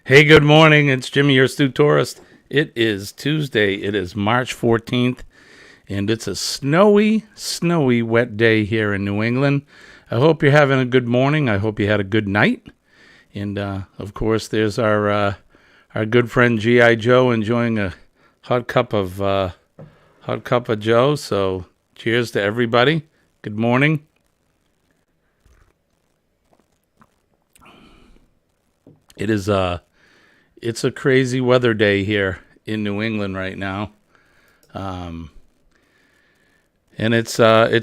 Hey, good morning. It's Jimmy, your astute tourist. It is Tuesday. It is March 14th, and it's a snowy, wet day here in New England. I hope you're having a good morning. I hope you had a good night. And, of course, there's our good friend G.I. Joe enjoying a hot cup of, Joe. So cheers to everybody. Good morning. It is, it's a crazy weather day here in New England right now. Um, and it's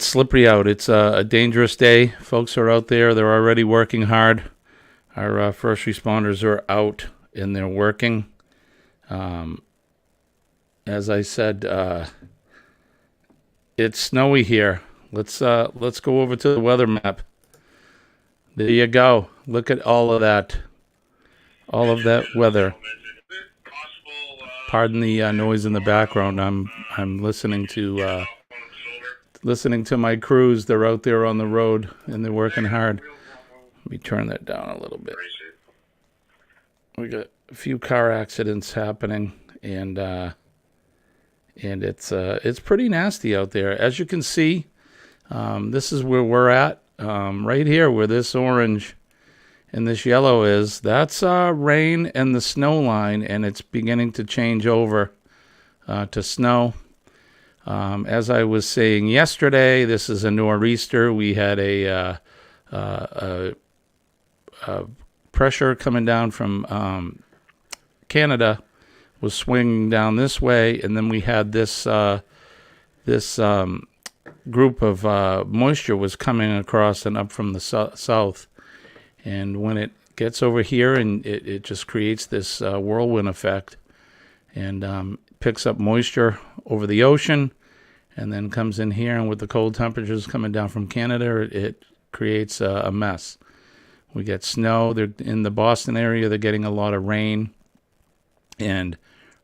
slippery out. It's a dangerous day. Folks are out there. They're already working hard. Our first responders are out and they're working. Um, as I said, it's snowy here. Let's go over to the weather map. There you go. Look at all of that weather. Pardon the noise in the background. I'm listening to my crews. They're out there on the road and they're working hard. Let me turn that down a little bit. We got a few car accidents happening, and it's pretty nasty out there. As you can see, this is where we're at, right here, where this orange and this yellow is. That's rain and the snow line, and it's beginning to change over to snow. As I was saying yesterday, this is a nor'easter. We had a pressure coming down from Canada was swinging down this way, and then we had this group of moisture was coming across and up from the south. And when it gets over here, and it just creates this whirlwind effect, and picks up moisture over the ocean, and then comes in here, and with the cold temperatures coming down from Canada, it creates a mess. We get snow. They're in the Boston area. They're getting a lot of rain, and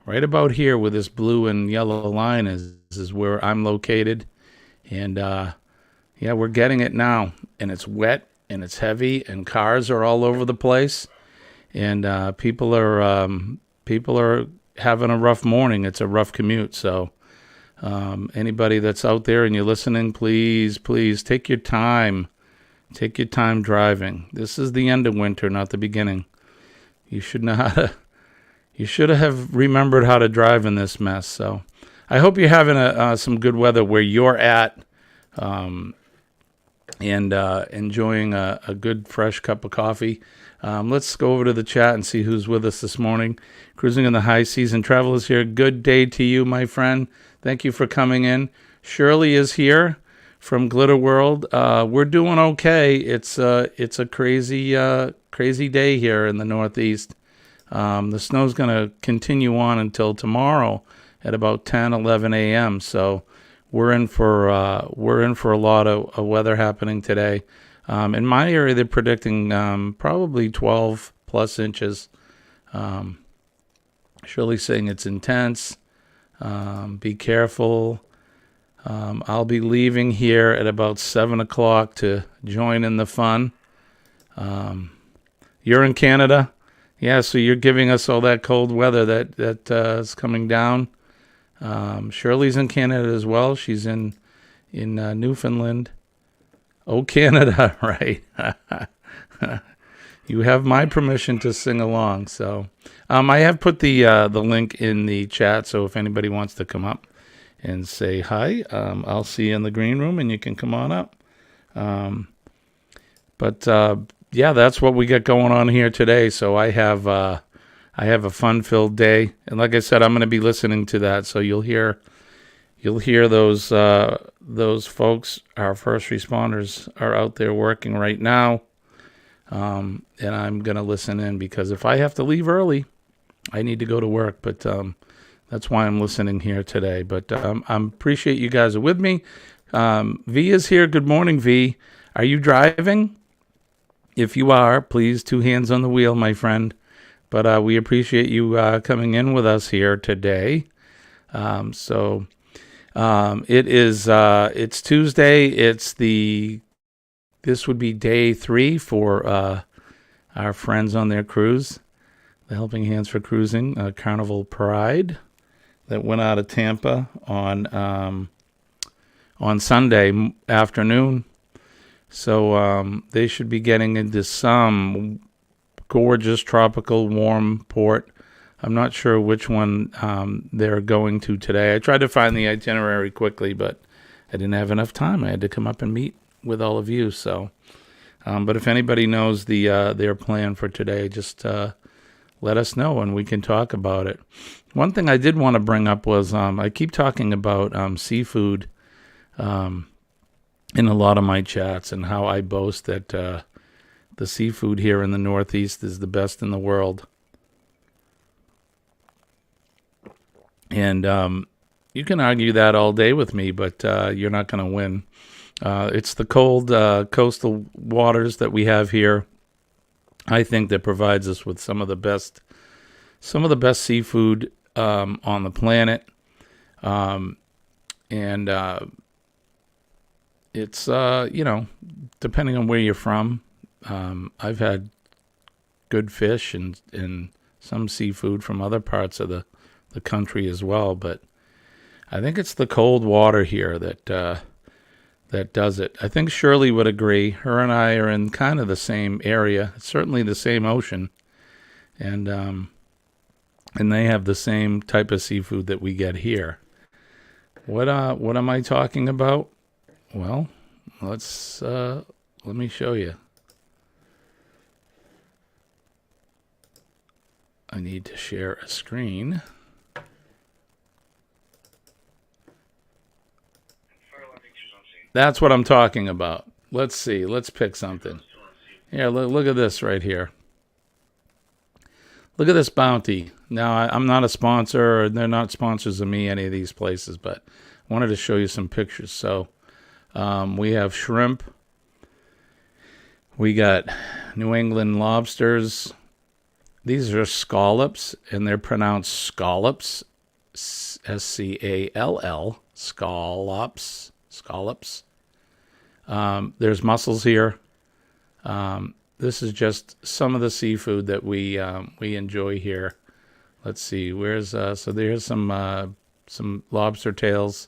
right about here, where this blue and yellow line is where I'm located, and yeah, we're getting it now, and it's wet and it's heavy, and cars are all over the place, and people are having a rough morning. It's a rough commute, so. Anybody that's out there and you're listening, please take your time. Take your time driving. This is the end of winter, not the beginning. You should know how to. You should have remembered how to drive in this mess. So, I hope you're having some good weather where you're at, and enjoying a good fresh cup of coffee. Let's go over to the chat and see who's with us this morning. Cruising in the high season, travelers here. Good day to you, my friend. Thank you for coming in. Shirley is here from Glitter World. We're doing okay. It's a crazy day here in the Northeast. The snow's going to continue on until tomorrow at about 10, 11 a.m. So we're in for a lot of weather happening today. In my area, they're predicting probably 12 plus inches. Shirley's saying it's intense. Be careful. I'll be leaving here at about 7 o'clock to join in the fun. You're in Canada? Yeah, so you're giving us all that cold weather that is coming down. Shirley's in Canada as well. She's in Newfoundland. Oh, Canada, right. You have my permission to sing along. So I have put the link in the chat, so if anybody wants to come up and say hi, I'll see you in the green room, and you can come on up. But yeah, that's what we got going on here today. So I have a fun-filled day, and like I said, I'm going to be listening to that. So you'll hear those folks. Our first responders are out there working right now, and I'm going to listen in because if I have to leave early, I need to go to work. But that's why I'm listening here today. But I appreciate you guys are with me. V is here. Good morning, V. Are you driving? If you are, please, 2 hands on the wheel, my friend. But we appreciate you coming in with us here today. It's Tuesday. This would be day 3 for our friends on their cruise. the Helping Hands for Cruising Carnival Pride that went out of Tampa on Sunday afternoon. So they should be getting into some gorgeous tropical warm port. I'm not sure which one they're going to today. I tried to find the itinerary quickly, but I didn't have enough time. I had to come up and meet with all of you. So, but if anybody knows their plan for today, just let us know and we can talk about it. One thing I did want to bring up was I keep talking about seafood in a lot of my chats and how I boast that the seafood here in the Northeast is the best in the world. And you can argue that all day with me, but you're not going to win. It's the cold coastal waters that we have here, I think, that provides us with some of the best seafood on the planet. And it's, depending on where you're from, I've had good fish and some seafood from other parts of the country as well. But I think it's the cold water here that does it. I think Shirley would agree. Her and I are in kind of the same area. It's certainly the same ocean. And they have the same type of seafood that we get here. What am I talking about? Well, let me show you. I need to share a screen. That's what I'm talking about. Let's see. Let's pick something. Here, look at this right here. Look at this Bounty. Now, I'm not a sponsor, or they're not sponsors of me, any of these places, but I wanted to show you some pictures. So we have shrimp. We got New England lobsters. These are scallops, and they're pronounced scallops, S-C-A-L-L, scallops. There's mussels here. This is just some of the seafood that we enjoy here. Let's see. So there's some lobster tails.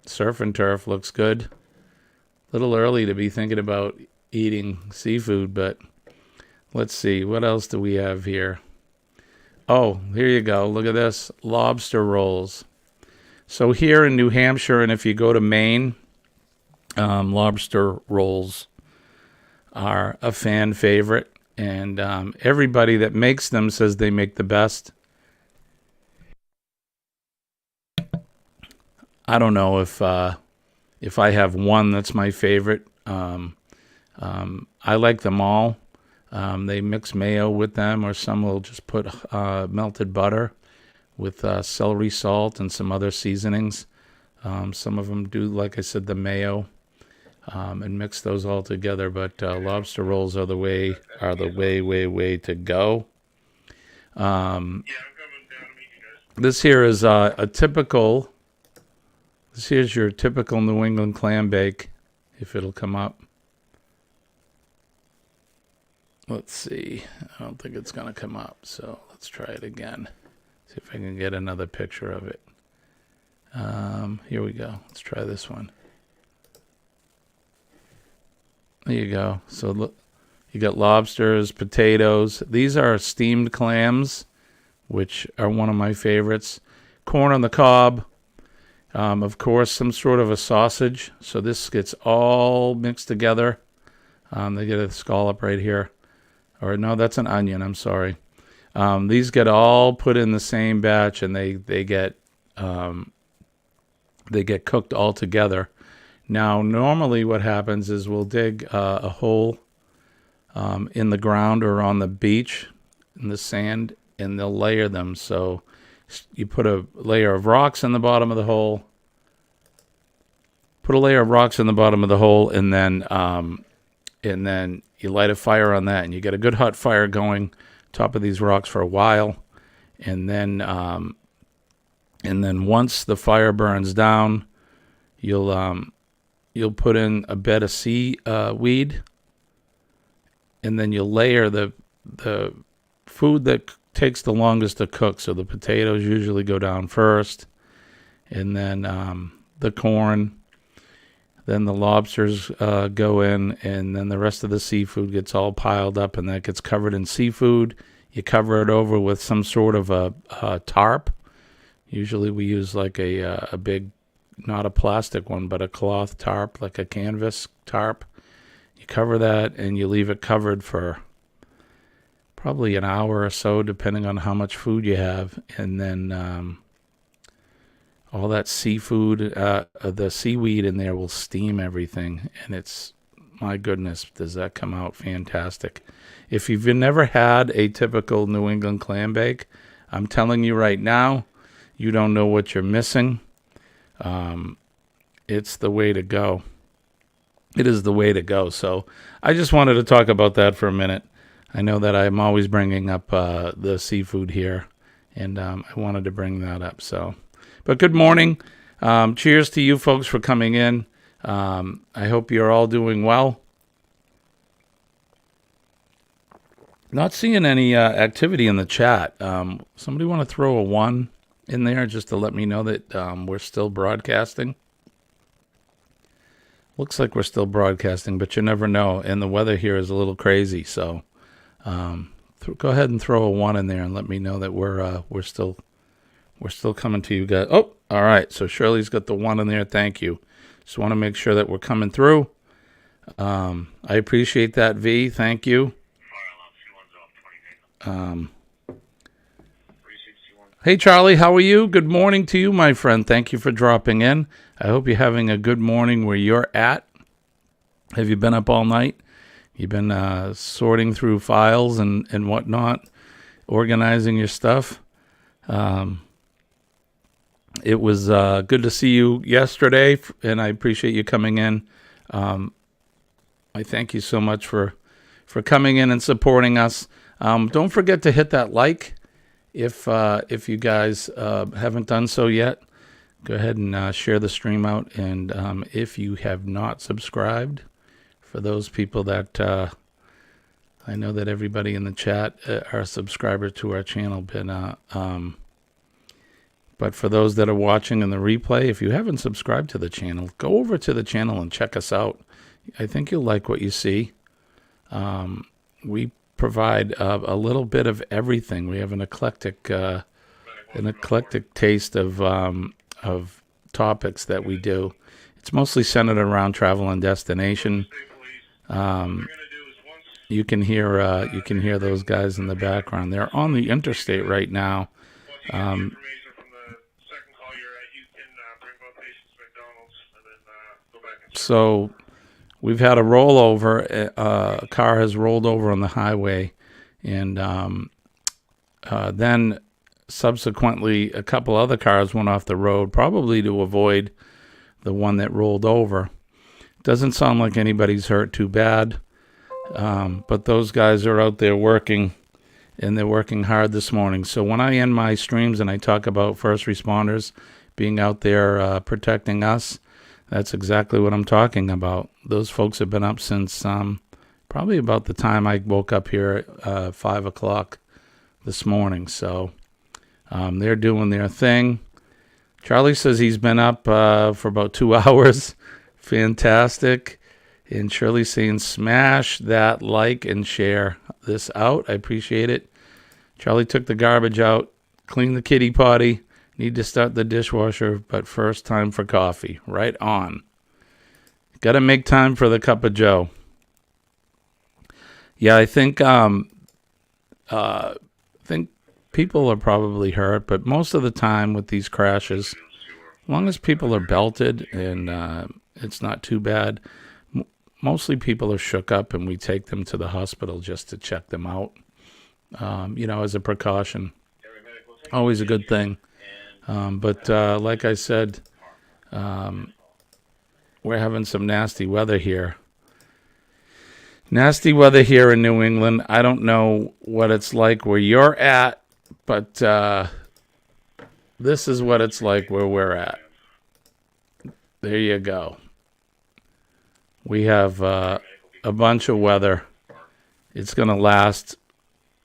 Surf and turf looks good. A little early to be thinking about eating seafood, but let's see. What else do we have here? Oh, here you go. Look at this. Lobster rolls. So here in New Hampshire, and if you go to Maine, lobster rolls are a fan favorite. And everybody that makes them says they make the best. I don't know if I have one that's my favorite. I like them all. They mix mayo with them, or some will just put melted butter with celery salt and some other seasonings. Some of them do, like I said, the mayo, and mix those all together. But lobster rolls are the way to go. This here is a typical. This here's your typical New England clam bake, if it'll come up. Let's see. I don't think it's going to come up, so let's try it again. See if I can get another picture of it. Here we go. Let's try this one. There you go. So look, you got lobsters, potatoes. These are steamed clams, which are one of my favorites. Corn on the cob. Of course, some sort of a sausage. So this gets all mixed together. They get a scallop right here. Or no, that's an onion. I'm sorry. These get all put in the same batch, and they get cooked all together. Now, normally what happens is we'll dig a hole in the ground or on the beach in the sand, and they'll layer them. So you put a layer of rocks in the bottom of the hole. And then you light a fire on that, and you get a good hot fire going top of these rocks for a while. And then once the fire burns down, you'll put in a bed of seaweed, and then you'll layer the the food that takes the longest to cook. So the potatoes usually go down first, and then the corn, then the lobsters go in, and then the rest of the seafood gets all piled up, and that gets covered in seafood. You cover it over with some sort of a tarp. Usually we use like a big, not a plastic one, but a cloth tarp, like a canvas tarp. You cover that, and you leave it covered for probably an hour or so, depending on how much food you have. And then all that seafood, the seaweed in there will steam everything. And it's, my goodness, does that come out fantastic. If you've never had a typical New England clam bake, I'm telling you right now, you don't know what you're missing. It's the way to go. It is the way to go. So I just wanted to talk about that for a minute. I know that I'm always bringing up the seafood here, and I wanted to bring that up. So, but good morning. Cheers to you folks for coming in. I hope you're all doing well. Not seeing any activity in the chat. Somebody want to throw a 1 in there just to let me know that we're still broadcasting? Looks like we're still broadcasting, but you never know. And the weather here is a little crazy, so go ahead and throw a 1 in there and let me know that we're still coming to you guys. Oh, all right. So Shirley's got the 1 in there. Thank you. Just want to make sure that we're coming through. I appreciate that, V. Thank you. Hey, Charlie, how are you? Good morning to you, my friend. Thank you for dropping in. I hope you're having a good morning where you're at. Have you been up all night? You've been sorting through files and whatnot, organizing your stuff. It was good to see you yesterday, and I appreciate you coming in. I thank you so much for coming in and supporting us. Don't forget to hit that like if you guys haven't done so yet. Go ahead and share the stream out. And if you have not subscribed, for those people that I know that everybody in the chat are subscribers to our channel, but for those that are watching in the replay, if you haven't subscribed to the channel, go over to the channel and check us out. I think you'll like what you see. We provide a little bit of everything. We have an eclectic taste of topics that we do. It's mostly centered around travel and destination. You can hear those guys in the background. They're on the interstate right now. So we've had a rollover. A car has rolled over on the highway, and then subsequently a couple other cars went off the road, probably to avoid the one that rolled over. Doesn't sound like anybody's hurt too bad, but those guys are out there working, and they're working hard this morning. So when I end my streams and I talk about first responders being out there protecting us, that's exactly what I'm talking about. Those folks have been up since probably about the time I woke up here at 5 o'clock this morning. So they're doing their thing. Charlie says he's been up for about 2 hours. Fantastic. And Shirley's saying, smash that like and share this out. I appreciate it. Charlie took the garbage out, cleaned the kitty potty. Need to start the dishwasher, but first time for coffee. Right on. Got to make time for the cup of joe. Yeah, I think people are probably hurt, but most of the time with these crashes, as long as people are belted and it's not too bad, mostly people are shook up, and we take them to the hospital just to check them out, as a precaution. Always a good thing. But like I said, we're having some nasty weather here. Nasty weather here in New England. I don't know what it's like where you're at, but this is what it's like where we're at. There you go. We have a bunch of weather. It's going to last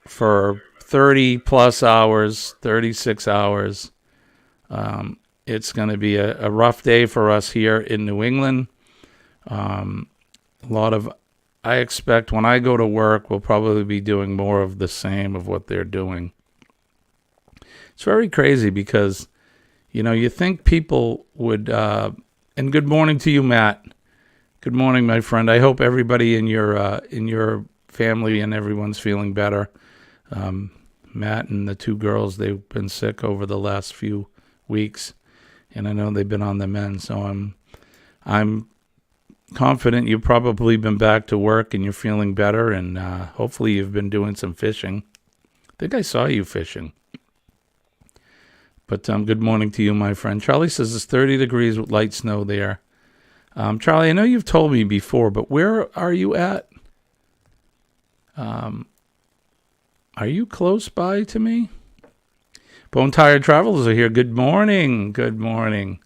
for 30 plus hours, 36 hours. It's going to be a rough day for us here in New England. I expect when I go to work, we'll probably be doing more of the same of what they're doing. It's very crazy because, you think people would, and good morning to you, Matt. Good morning, my friend. I hope everybody in your family and everyone's feeling better. Matt and the two girls, they've been sick over the last few weeks, and I know they've been on the mend. So I'm confident you've probably been back to work and you're feeling better, and hopefully you've been doing some fishing. I think I saw you fishing. But good morning to you, my friend. Charlie says it's 30 degrees with light snow there. Charlie, I know you've told me before, but where are you at? Are you close by to me? Bone Tired Travelers are here. Good morning. Good morning.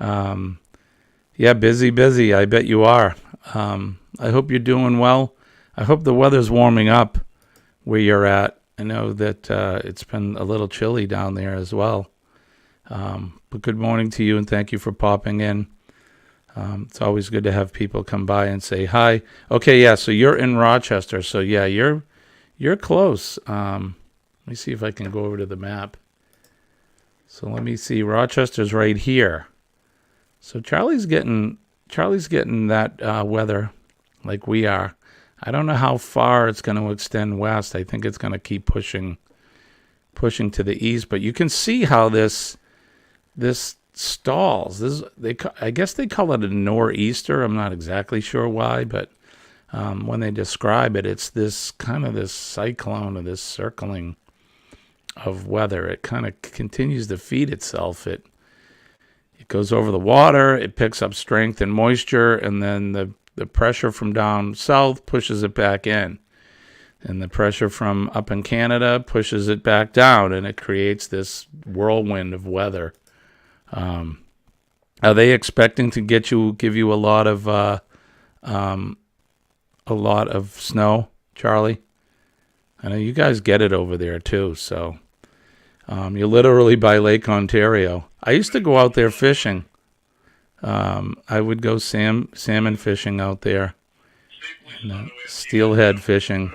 Yeah, busy. I bet you are. I hope you're doing well. I hope the weather's warming up where you're at. I know that it's been a little chilly down there as well. But good morning to you, and thank you for popping in. It's always good to have people come by and say hi. Okay, yeah, so you're in Rochester. So, yeah, you're close. Let me see if I can go over to the map. So let me see. Rochester's right here. So Charlie's getting that weather like we are. I don't know how far it's going to extend west. I think it's going to keep pushing to the east. But you can see how this stalls. I guess they call it a nor'easter. I'm not exactly sure why, but when they describe it, it's this kind of this cyclone or this circling of weather. It kind of continues to feed itself. It goes over the water, it picks up strength and moisture, and then the pressure from down south pushes it back in. And the pressure from up in Canada pushes it back down, and it creates this whirlwind of weather. Are they expecting to give you a lot of snow, Charlie? I know you guys get it over there too, so you're literally by Lake Ontario. I used to go out there fishing. I would go salmon fishing out there, and steelhead fishing.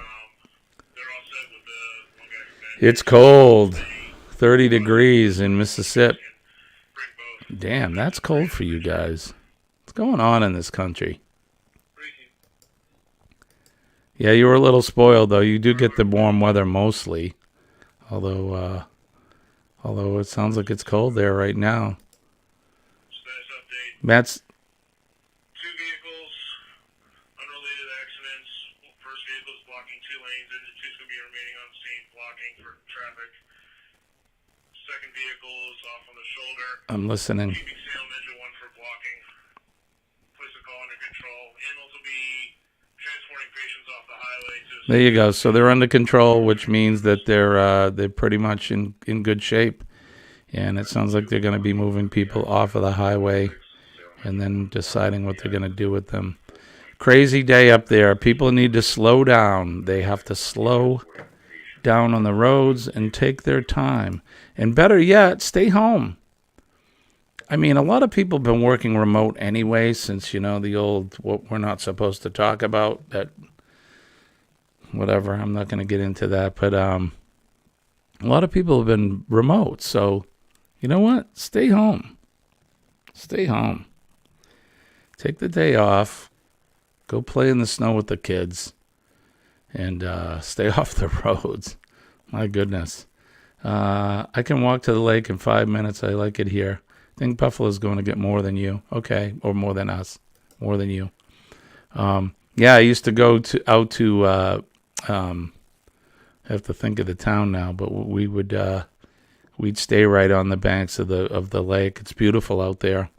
It's cold, 30 degrees in Mississippi. Damn, that's cold for you guys. What's going on in this country? Yeah, you were a little spoiled, though. You do get the warm weather mostly, although it sounds like it's cold there right now. Matt's... 2 vehicles, unrelated accidents. First vehicle is blocking 2 lanes. Engine 2 is going to be remaining on scene, blocking for traffic. Second vehicle is off on the shoulder. I'm listening. Keeping Salem engine 1 for blocking. Place the call under control. Animals will be transporting patients off the highway. There you go. So they're under control, which means that they're pretty much in good shape. And it sounds like they're going to be moving people off of the highway and then deciding what they're going to do with them. Crazy day up there. People need to slow down. They have to slow down on the roads and take their time. And better yet, stay home. I mean, a lot of people have been working remote anyway since, the old, what we're not supposed to talk about, that, whatever, I'm not going to get into that. But a lot of people have been remote. So, you know what? Stay home. Stay home. Take the day off. Go play in the snow with the kids. And stay off the roads. My goodness. I can walk to the lake in 5 minutes. I like it here. I think Buffalo's going to get more than you. Okay. Or more than us. More than you. Yeah, I used to go out to I have to think of the town now, but we'd stay right on the banks of the lake. It's beautiful out there.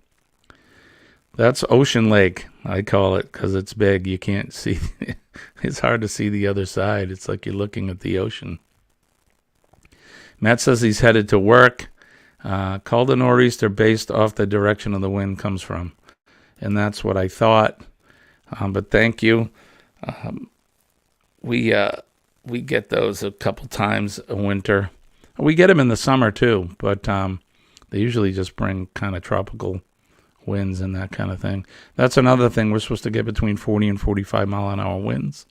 That's Ocean Lake, I call it, because it's big. You can't see. It's hard to see the other side. It's like you're looking at the ocean. Matt says he's headed to work. Called a nor'easter based off the direction of the wind comes from. And that's what I thought. But thank you. we get those a couple times a winter. We get them in the summer too, but they usually just bring kind of tropical winds and that kind of thing. That's another thing. We're supposed to get between 40 and 45 mile an hour winds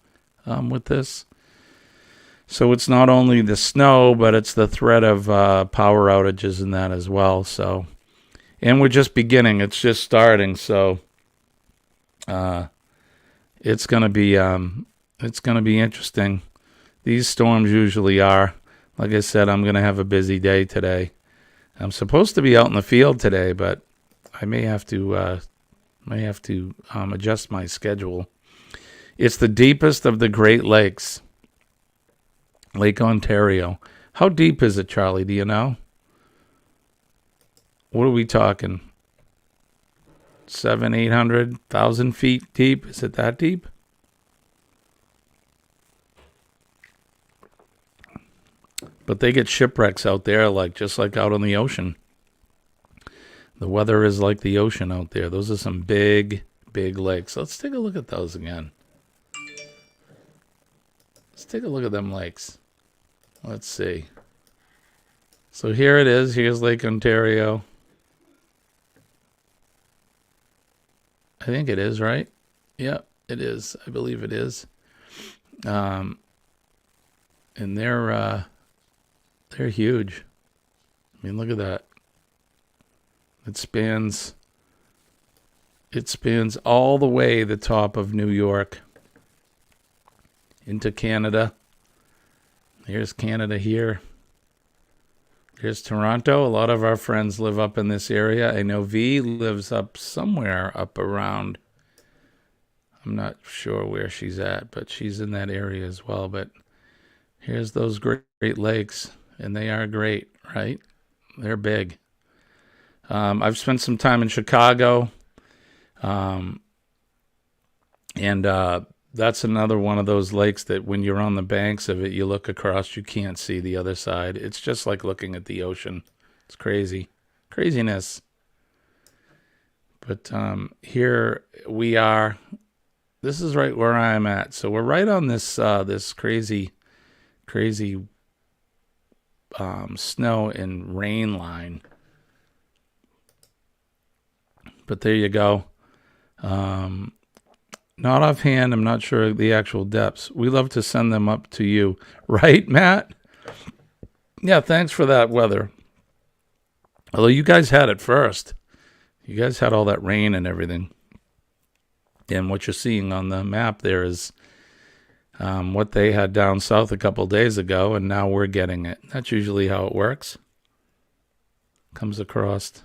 with this. So it's not only the snow, but it's the threat of power outages and that as well. So, and we're just beginning. It's just starting. So it's gonna be interesting. These storms usually are. Like I said, I'm gonna have a busy day today. I'm supposed to be out in the field today, but I may have to adjust my schedule. It's the deepest of the Great Lakes, Lake Ontario. How deep is it, Charlie? Do you know? What are we talking? 700, 800, 1,000 feet deep? Is it that deep? But they get shipwrecks out there, just like out on the ocean. The weather is like the ocean out there. Those are some big, big lakes. Let's take a look at those again. Let's take a look at them lakes. Let's see. So here it is. Here's Lake Ontario. I think it is, right? Yeah, it is. I believe it is. And they're huge. I mean, look at that. It spans all the way the top of New York into Canada. Here's Canada here. Here's Toronto. A lot of our friends live up in this area. I know V lives up somewhere up around. I'm not sure where she's at, but she's in that area as well. But here's those Great Lakes, and they are great, right? They're big. I've spent some time in Chicago, and that's another one of those lakes that when you're on the banks of it, you look across, you can't see the other side. It's just like looking at the ocean. It's crazy. Craziness. But here we are. This is right where I'm at. So we're right on this this crazy snow and rain line. But there you go. Not offhand, I'm not sure the actual depths. We love to send them up to you. Right, Matt? Yeah, thanks for that weather. Although you guys had it first. You guys had all that rain and everything. And what you're seeing on the map there is what they had down south a couple days ago, and now we're getting it. That's usually how it works. Comes across.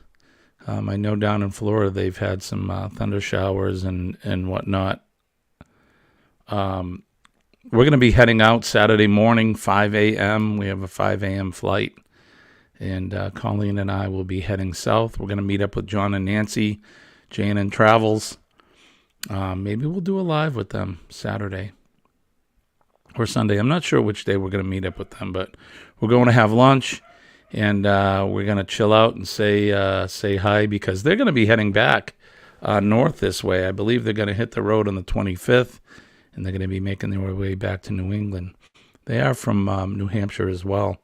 I know down in Florida they've had some thunder showers and whatnot. We're going to be heading out Saturday morning, 5 a.m. We have a 5 a.m. flight. And Colleen and I will be heading south. We're going to meet up with John and Nancy, J&N Travels. Maybe we'll do a live with them Saturday or Sunday. I'm not sure which day we're going to meet up with them, but we're going to have lunch. And we're going to chill out and say hi because they're going to be heading back north this way. I believe they're going to hit the road on the 25th, and they're going to be making their way back to New England. They are from New Hampshire as well.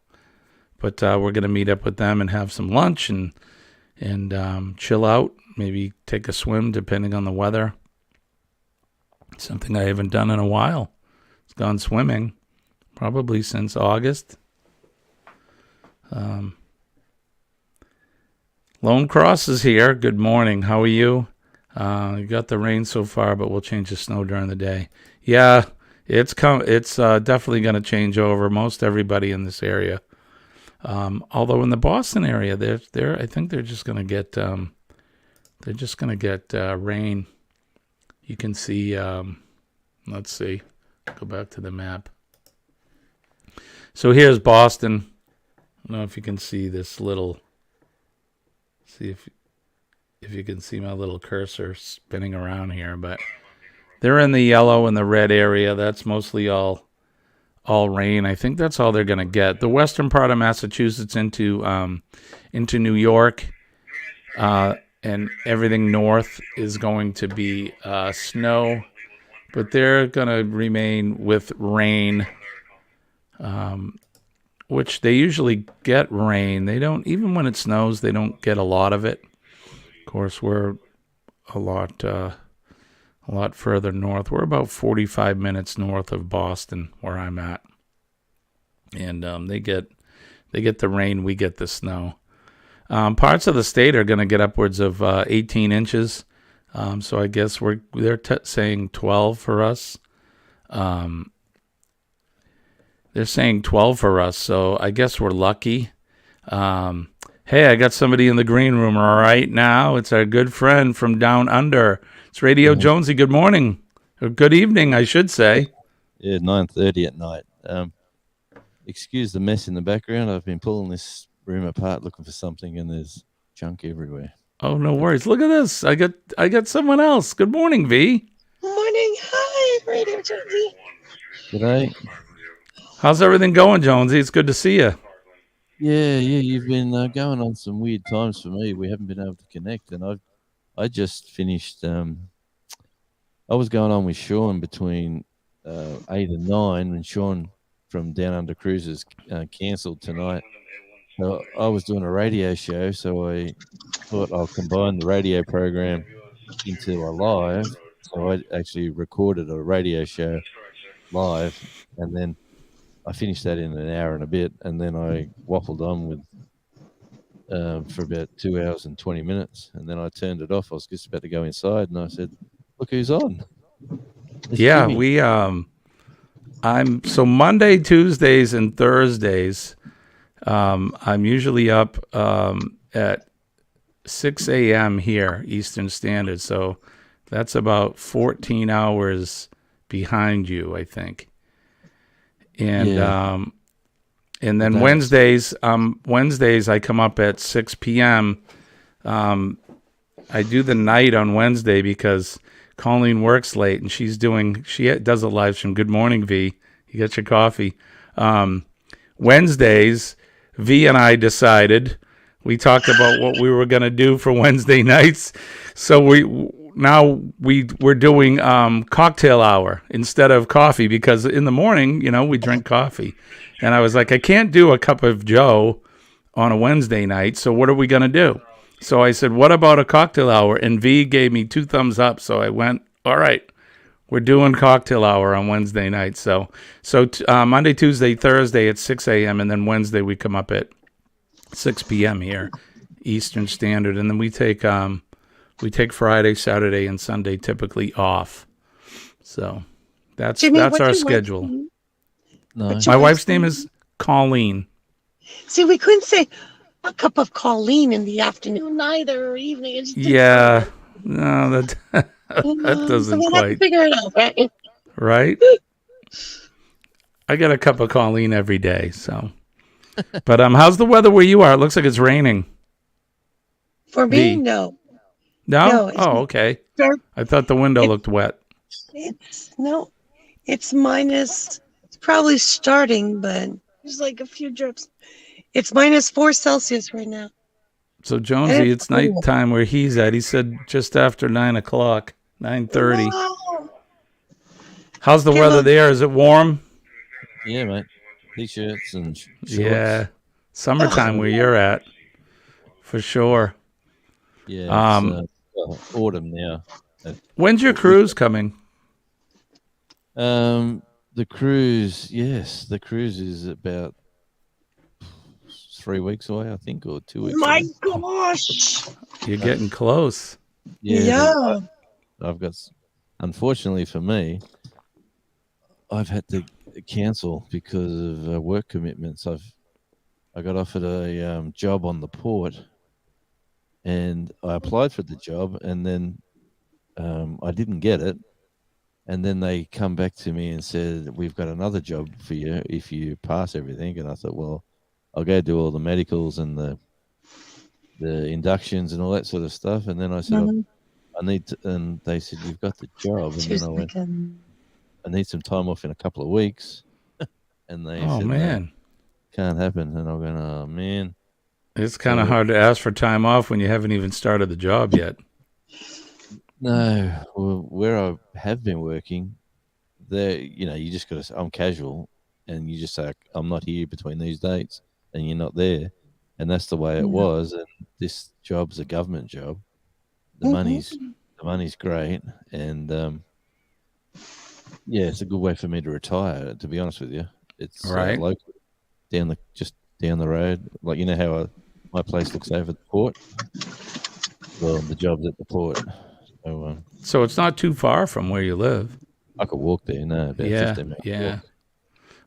But we're going to meet up with them and have some lunch and chill out, maybe take a swim depending on the weather. Something I haven't done in a while. It's gone swimming probably since August. Lone Cross is here. Good morning. How are you? You got the rain so far, but we'll change the snow during the day. Yeah, it's definitely going to change over most everybody in this area. Although in the Boston area, I think they're just going to get rain. You can see. Let's see. Go back to the map. So here's Boston. I don't know if you can see this little. See if you can see my little cursor spinning around here, but they're in the yellow and the red area. That's mostly all rain. I think that's all they're going to get. The western part of Massachusetts into New York, and everything north is going to be snow, but they're going to remain with rain which they usually get rain. They don't, even when it snows, they don't get a lot of it. Of course, we're a lot further north. We're about 45 minutes north of Boston, where I'm at, and they get the rain. We get the snow. Parts of the state are going to get upwards of 18 inches. So I guess they're saying 12 for us. They're saying 12 for us, so I guess we're lucky. Hey, I got somebody in the green room right now. It's our good friend from down under. It's Radio Jonesy. Good morning. Or good evening, I should say. Yeah, 9:30 at night. Excuse the mess in the background. I've been pulling this room apart looking for something, and there's junk everywhere. Oh, no worries. Look at this. I got someone else. Good morning, V. Morning. Hi, Radio Jonesy. G'day. How's everything going, Jonesy? It's good to see you. Yeah, you've been going on some weird times for me. We haven't been able to connect, and I just finished. I was going on with Sean between 8 and 9, and Sean from Down Under Cruises cancelled tonight. So I was doing a radio show, so I thought I'll combine the radio program into a live. So I actually recorded a radio show live, and then I finished that in an hour and a bit, and then I waffled on with for about 2 hours and 20 minutes, and then I turned it off. I was just about to go inside, and I said, "Look who's on!" It's Yeah, Jimmy. I'm so Monday, Tuesdays, and Thursdays. I'm usually up at 6 a.m. here, Eastern Standard. So that's about 14 hours behind you, I think. And Yeah. and then That's- Wednesdays I come up at 6 p.m. I do the night on Wednesday because Colleen works late and she does a live stream. Good morning, V. You got your coffee. Wednesdays, V and I decided, we talked about what we were going to do for Wednesday nights. So we're doing cocktail hour instead of coffee, because in the morning, we drink coffee. And I was like, I can't do a cup of Joe on a Wednesday night. So what are we going to do? So I said, what about a cocktail hour? And V gave me 2 thumbs up. So I went, all right, we're doing cocktail hour on Wednesday night. So Monday, Tuesday, Thursday at 6 a.m. And then Wednesday we come up at 6 p.m. here, Eastern Standard. And then we take Friday, Saturday, and Sunday typically off. So that's Jimmy, our what's your schedule. wife's name? No, What's My your wife's name is Colleen. See, we couldn't say a cup of Colleen in the afternoon either, or evening. It's just Yeah, no, that that doesn't so we'll have to quite figure it out, right? right. I get a cup of Colleen every day. So, but how's the weather where you are? It looks like it's raining. For me, V. no. No? No, it's Oh, okay. dark. I thought the window looked wet. It's minus. It's probably starting, but there's like a few drips. It's -4 Celsius right now. So Jonesy, And it's it's cool. nighttime where he's at. He said just after 9:00, 9:30. Wow. How's the Okay, weather look. there? Is it warm? yeah, mate. T-shirts and shorts. Yeah, summertime where you're at, for sure. Yeah. It's autumn now. When's your cruise coming? The cruise, yes, the cruise is about 3 weeks away, I think, or 2 weeks My away. gosh. You're getting close. Yeah. I've got, unfortunately for me, I've had to cancel because of work commitments. I got offered a job on the port, and I applied for the job, and then I didn't get it. And then they come back to me and said, "We've got another job for you if you pass everything." And I thought, well, I'll go do all the medicals and the inductions and all that sort of stuff. And then I said, Mhm. I need to, and they said, "You've got the job." And then I went, I need some time off in a couple of weeks. And they Oh said, "No, man, can't happen." And I'm going, "Oh man." it's kind of So- hard to ask for time off when you haven't even started the job yet. No, well, where I have been working, there, you just got to. I'm casual, and you just say, I'm not here between these dates, and you're not there. And that's the way it Yeah. was. And this job's a government job. The money's great, and yeah, it's a good way for me to retire. To be honest with you, it's Right. local, just down the road. Like, you know how my place looks over the port. Well, the job's at the port, so So it's not too far from where you live. I could walk there. No, about Yeah, 15 minutes yeah. walk.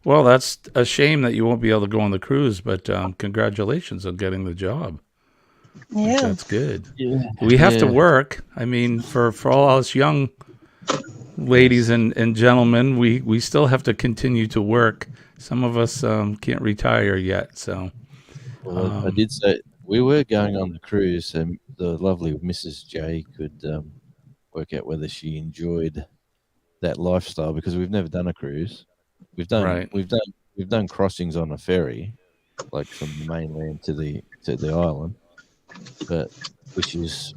Well, that's a shame that you won't be able to go on the cruise, but congratulations on getting the job. Yeah. That's good. Yeah, We have to yeah. work. I mean, for all us young ladies and gentlemen, we still have to continue to work. Some of us can't retire yet, so Well, I did say we were going on the cruise, and the lovely Mrs. J could work out whether she enjoyed that lifestyle, because we've never done a cruise. We've done Right. we've done crossings on a ferry, like from the mainland to the island, but which is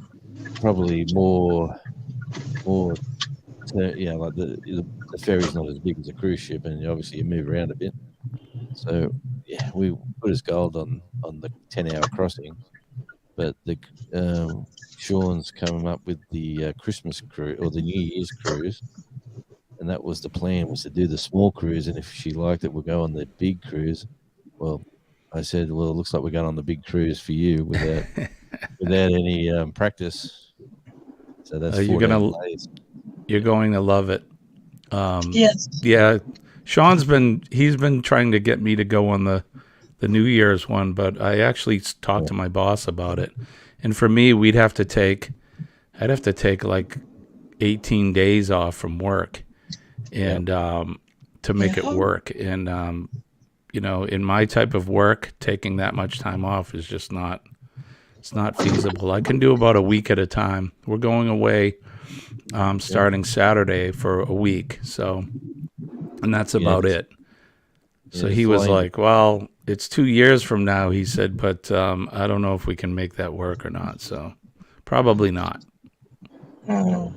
probably more like the ferry's not as big as a cruise ship, and obviously you move around a bit. So yeah, we put as gold on the 10-hour crossing, but the Sean's coming up with the Christmas cruise or the New Year's cruise, and that was the plan, was to do the small cruise, and if she liked it, we'll go on the big cruise. Well, I said, well, it looks like we're going on the big cruise for you without any practice. So that's you're 14 days. you're going to love it. Yes. Yeah, Sean's he's been trying to get me to go on the New Year's one, but I actually talked to my boss about it. And for me, I'd have to take like 18 days off from work, and to make it work. And you know, in my type of work, taking that much time off is just not feasible. I can do about a week at a time. We're going away starting Saturday for a week, so, and that's about it. So he was like, well, it's 2 years from now, he said, but I don't know if we can make that work or not. So probably not. Oh.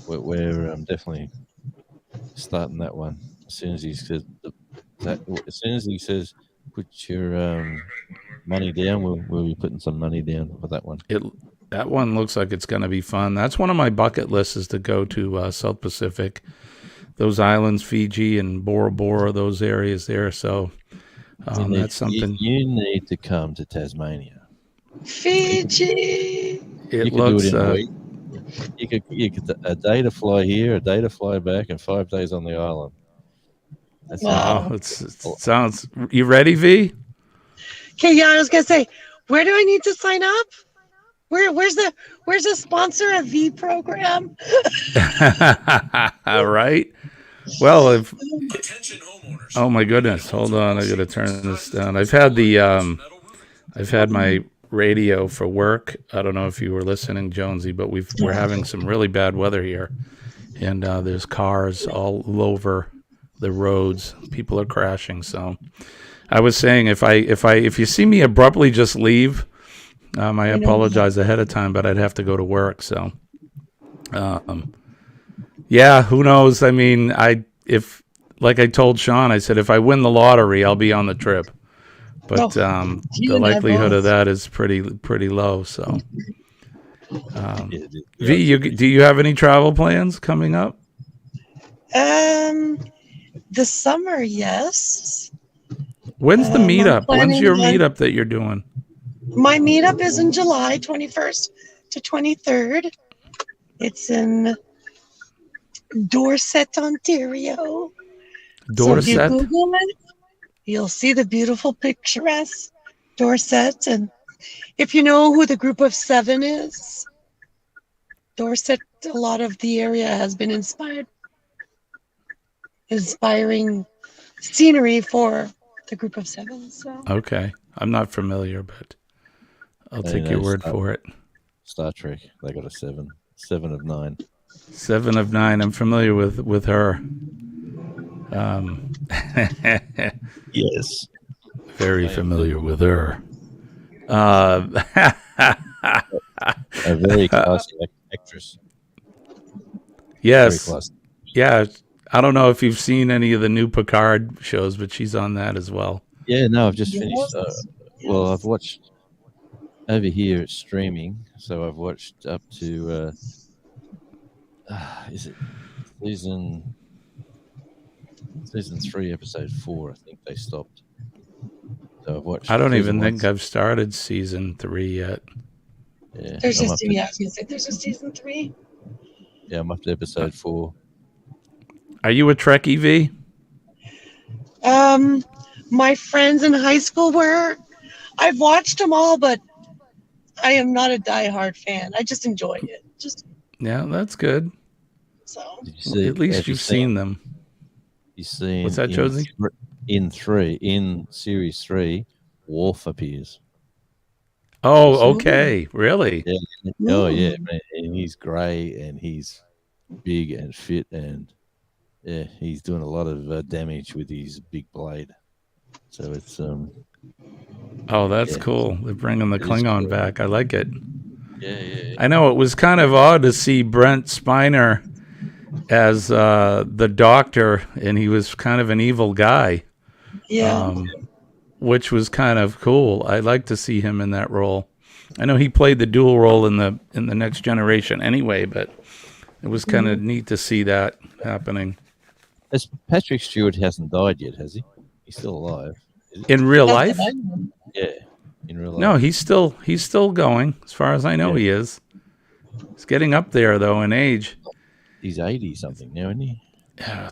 We're definitely starting that one as soon as he says put your money down. We'll be putting some money down for that one. That one looks like it's going to be fun. That's one of my bucket lists, is to go to South Pacific, those islands, Fiji and Bora Bora, those areas there. So that's something. You need to come to Tasmania. Fiji. It You could looks. do it in a week. You could a day to fly here, a day to fly back, and 5 days on the island. That's Wow. It sounds. You ready, V? Okay, yeah, I was gonna say, where do I need to sign up? Where's the sponsor of V program? Right. Well, if oh my goodness, hold on, I gotta turn this down. I've had my radio for work. I don't know if you were listening, Jonesy, but we're having some really bad weather here, and there's cars all over the roads. People are crashing. So I was saying, if you see me abruptly just leave, I apologize ahead of time, but I'd have to go to work. So yeah, who knows? I mean, like I told Sean, I said, if I win the lottery, I'll be on the trip. But the likelihood of that is pretty low. So V, do you have any travel plans coming up? The summer, yes. When's the meetup? When's your planning meetup that you're doing? My meetup is in July 21st to 23rd. It's in Dorset, Ontario. So if you Dorset? Google it, you'll see the beautiful picturesque Dorset. And if you know who the Group of Seven is, Dorset, a lot of the area has been inspiring scenery for the Group of Seven. So Okay. I'm not familiar, but I'll take your word for it. Star Trek, they got a 7 of 9. 7 of 9. I'm familiar with her. Yes, Very familiar with her. a very classy actress. Very Yes. classy. Yeah. I don't know if you've seen any of the new Picard shows, but she's on that as well. Yeah, no, I've just finished. Yes. Well, I've watched over here. It's streaming, so I've watched up to. Is it season 3, episode 4? I think they stopped. So I've watched. I don't season even think one. I've started season 3 yet. Yeah, There's I'm a up to, I was gonna say there's a season 3. yeah, I'm up to episode 4. Are you a Trek EV? My friends in high school were. I've watched them all, but I am not a diehard fan. I just enjoy it. Just Yeah, that's good. so. Did you see? At least have you you've seen them. You seen? What's that, Josie? In series 3, Worf appears. Oh, okay. Really? Yeah. Oh yeah, Mm. man. And he's grey and he's big and fit and yeah, he's doing a lot of damage with his big blade. So it's Oh, that's yeah, cool. They're bringing the it is Klingon cool. back. I like it. Yeah. I know it was kind of odd to see Brent Spiner as the Doctor, and he was kind of an evil guy, Yeah. which was kind of cool. I like to see him in that role. I know he played the dual role in the Next Generation anyway, but it was kind of neat to see that happening As Patrick Stewart hasn't died yet, has he? He's still alive. Is he? in real Not life. that I know. Yeah, in real life. No, he's still going. As far as I know, Yeah. he is. He's getting up there though in age. He's 80 something now, isn't he? Yeah,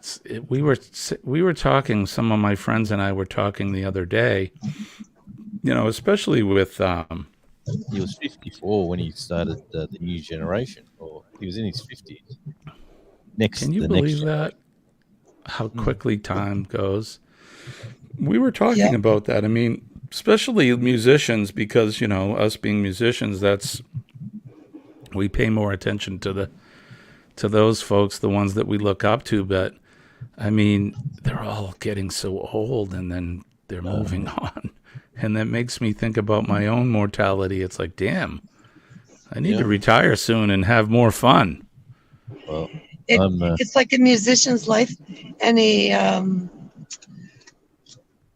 we were talking. Some of my friends and I were talking the other day. You know, especially with He was 54 when he started the new generation, or he was in his 50s. can you the believe next that? How quickly time goes. We were talking Yeah. about that. I mean, especially musicians, because you know, us being musicians, we pay more attention to those folks, the ones that we look up to. But I mean, they're all getting so old, and then they're moving on, and that makes me think about my own mortality. It's like, damn, I need to retire soon and have more fun. Well, It's like a musician's life, and a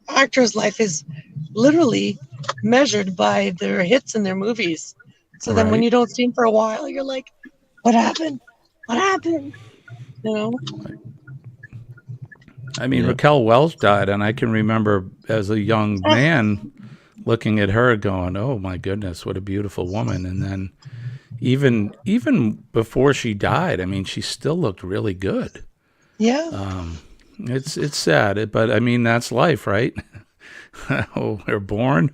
actor's life is literally measured by their hits in their movies. So then, when Right. you don't see them for a while, you're like, "What happened? What happened?" You know? I mean, Yeah. Raquel Welch died, and I can remember as a young man looking at her going, "Oh my goodness, what a beautiful woman!" And then even before she died, I mean, she still looked really good. Yeah. It's sad, but I mean that's life, right? Oh, we're born,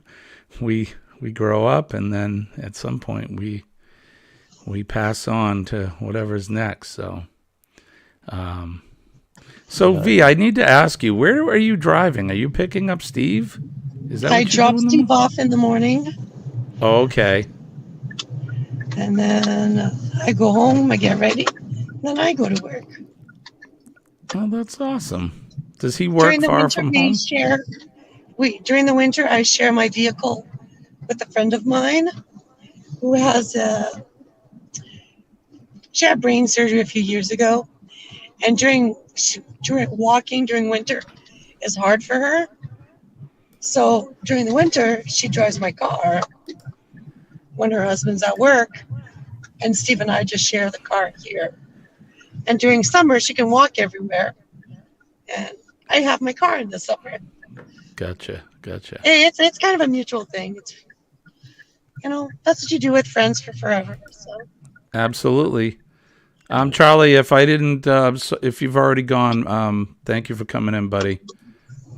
we grow up, and then at some point we pass on to whatever's next. So, V, I need to ask you, where are you driving? Are you picking up Steve? Is that I what you're drop doing? Steve off in the morning, Oh, okay. and then I go home, I get ready, and then I go to work. Well, that's awesome. Does he work During the far winter, from home? during the winter, I share my vehicle with a friend of mine who she had brain surgery a few years ago, and during walking during winter is hard for her. So during the winter, she drives my car when her husband's at work, and Steve and I just share the car here. And during summer, she can walk everywhere, and I have my car in the summer. Gotcha. It's kind of a mutual thing. It's that's what you do with friends for forever. So Absolutely. Charlie, if I didn't, if you've already gone, thank you for coming in, buddy.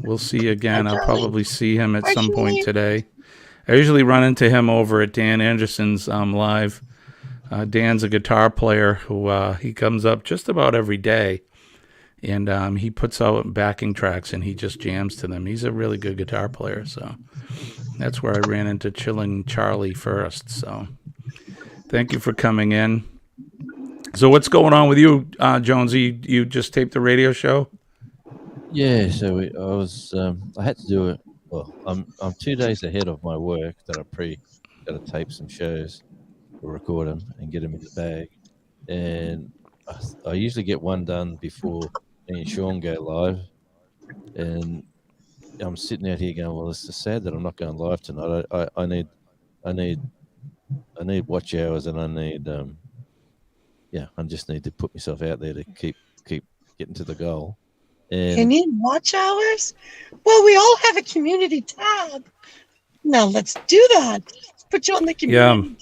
We'll see you again. Hi, I'll Charlie. probably see him at Hi, some point Julie. today. I usually run into him over at Dan Anderson's live. Dan's a guitar player who he comes up just about every day, and he puts out backing tracks and he just jams to them. He's a really good guitar player, so that's where I ran into Chilling Charlie first. So thank you for coming in. So what's going on with you, Jonesy? You just taped the radio show? Yeah, so I had to do it. Well, I'm 2 days ahead of my work that got to tape some shows, or record them and get them in the bag, and I usually get one done before me and Sean go live, and I'm sitting out here going, well, it's just sad that I'm not going live tonight. I need watch hours, and I just need to put myself out there to keep getting to the goal. You And need watch hours? Well, we all have a community tab. Now let's do that. Let's put you on the community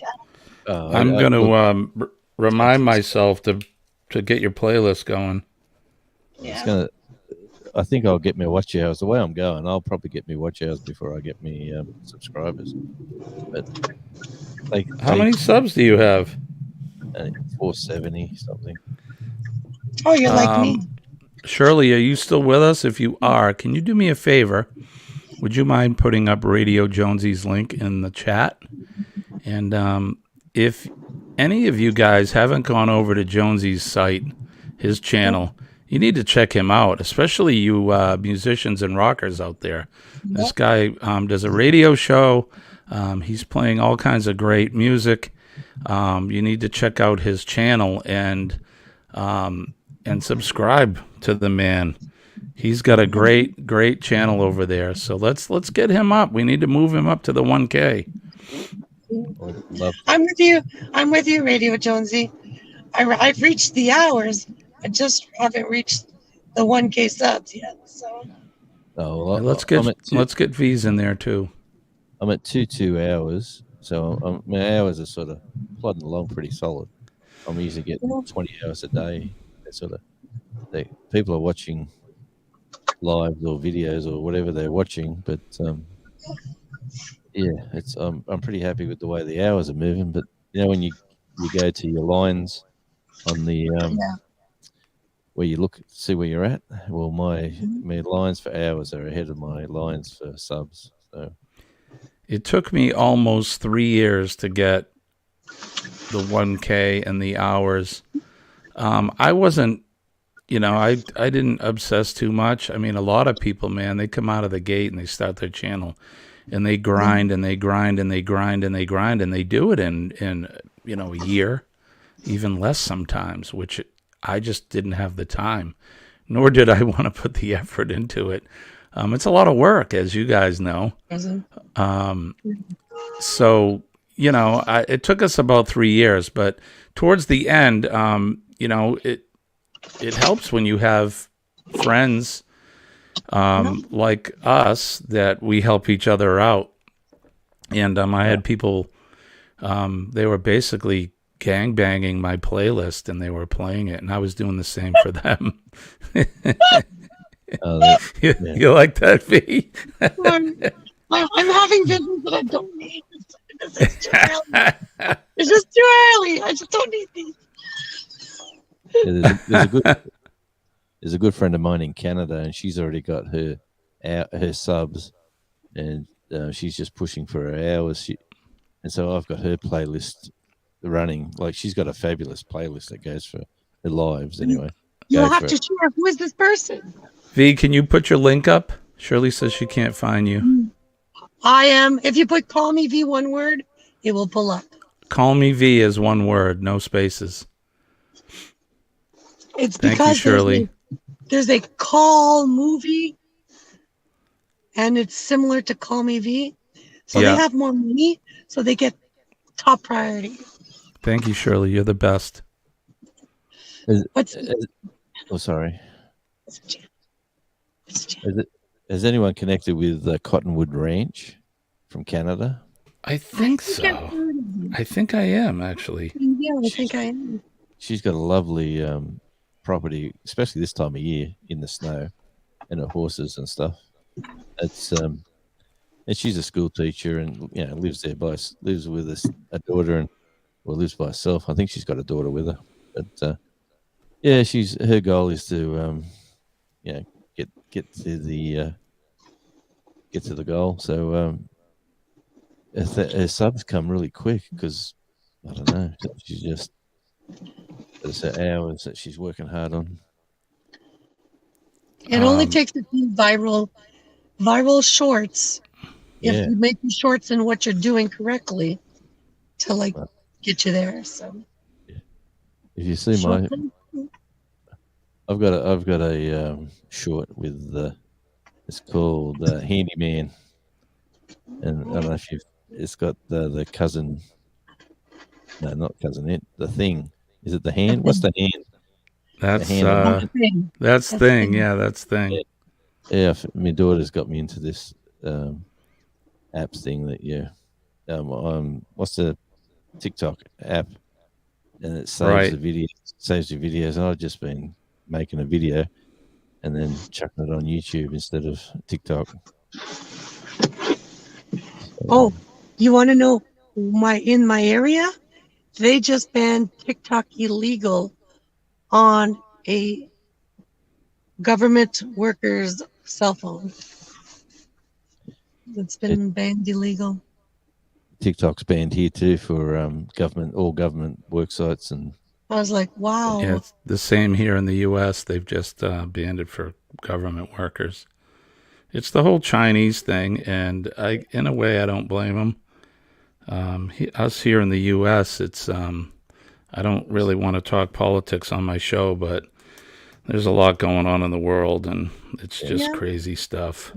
tab. I'm going look, to remind myself to get your playlist going. Yeah. I think I'll get my watch hours. The way I'm going, I'll probably get me watch hours before I get me subscribers. But How many subs do you have? 470 something. Oh, you're like me. Shirley, are you still with us? If you are, can you do me a favor? Would you mind putting up Radio Jonesy's link in the chat? And if any of you guys haven't gone over to Jonesy's site, his channel, you need to check him out, especially you musicians and rockers out there. This guy does a radio show. He's playing all kinds of great music. You need to check out his channel and subscribe to the man. He's got a great channel over there. So let's get him up. We need to move him up to the 1K. I'm with you. I'm with you, Radio Jonesy. I've reached the hours. I just haven't reached the 1K subs yet. So Let's get V's in there too. I'm at 2 hours, so my hours are sort of plodding along pretty solid. I'm usually getting 20 hours a day. People are watching lives or videos or whatever they're watching, but it's I'm pretty happy with the way the hours are moving. But when you go to your lines on the where you look see where you're at, well, my lines for hours are ahead of my lines for subs. So it took me almost 3 years to get the 1K and the hours. I wasn't, I didn't obsess too much. I mean, a lot of people, man, they come out of the gate and they start their channel and they grind and they grind and they grind and they grind and they do it in a year, even less sometimes, which I just didn't have the time, nor did I want to put the effort into it. It's a lot of work, as you guys know. So, it took us about 3 years, but towards the end, it helps when you have friends like us that we help each other out. And I had people, they were basically gangbanging my playlist and they were playing it, and I was doing the same for them. You like that, V? I'm having visions that I don't need. It's too early. It's just too early. I just don't need these. There's a good friend of mine in Canada, and she's already got her subs, and she's just pushing for her hours. And so I've got her playlist running. Like, she's got a fabulous playlist that goes for her lives. Anyway, you'll have to share. Who is this person? V, can you put your link up? Shirley says she can't find you. I am. If you put "call me V" one word, it will pull up. Call me V is one word, no spaces. It's Thank because you, Shirley. There's a call movie, and it's similar to Call Me V. So they have more money, so they get top priority. Thank you, Shirley. You're the best. Sorry. Has anyone connected with Cottonwood Ranch from Canada? I think so. I think I am, actually. Yeah, I think I am. She's got a lovely property, especially this time of year in the snow, and her horses and stuff. It's and she's a school teacher, and lives there lives with a daughter, lives by herself. I think she's got a daughter with her, but her goal is to get to the goal. So her subs come really quick because I don't know. She's just it's her hours that she's working hard on. It only takes a few viral shorts. If you make the shorts and what you're doing correctly to get you there. So if you see I've got a short with it's called Handyman, and I don't know if you've. It's got the cousin. No, not cousin. The thing. Is it the hand? What's the hand? The That's hand on uh, the Thing. that's That's thing. thing. Yeah, that's thing. my daughter's got me into this apps thing that what's the TikTok app, and it saves Right. the video, saves your videos. And I've just been making a video and then chucking it on YouTube instead of TikTok. Oh, you want to know in my area? They just banned TikTok illegal on a government worker's cell phone. It's been banned illegal. TikTok's banned here too for all government work sites, and I was like, wow. Yeah, it's the same here in the U.S. They've just banned it for government workers. It's the whole Chinese thing, and in a way, I don't blame them. Us here in the U.S., it's I don't really want to talk politics on my show, but there's a lot going on in the world, and it's just Yeah. crazy stuff.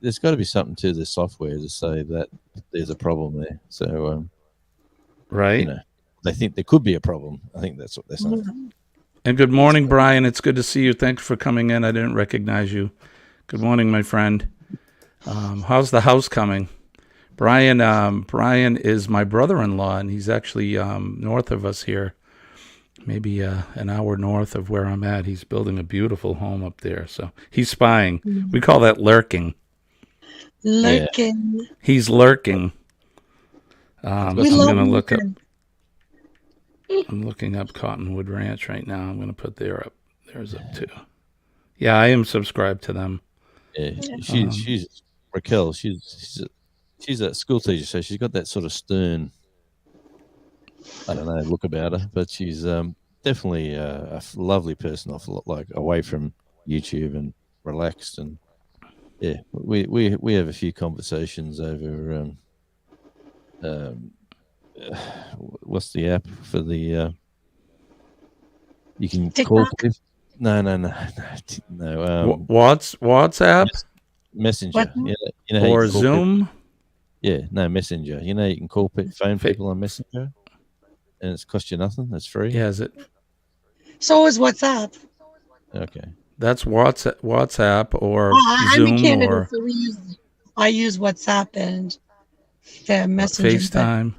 there's got to be something to the software to say that there's a problem there. So Right? they think there could be a problem. I think that's what they're saying. And good morning, Brian. It's good to see you. Thanks for coming in. I didn't recognize you. Good morning, my friend. How's the house coming? Brian is my brother-in-law, and he's actually north of us here, maybe an hour north of where I'm at. He's building a beautiful home up there. So he's spying. We call that lurking. Lurking. He's lurking. We I'm love going to look up. lurking. I'm looking up Cottonwood Ranch right now. I'm going to put theirs up too. Yeah, I am subscribed to them. Yeah, she's Raquel. She's a school teacher, so she's got that sort of stern, I don't know, look about her. But she's definitely a lovely person, like away from YouTube and relaxed. And yeah, we have a few conversations over what's the app for the you can call TikTok? people? No. WhatsApp Messenger. What? You know how you or can call people? Zoom? Yeah, no, Messenger. You know, you can call phone people on Messenger, and it's cost you nothing. It's free. Yeah, is it? So is WhatsApp. Okay. That's WhatsApp or I'm in Zoom Canada, or so I use WhatsApp and the Messenger. but FaceTime.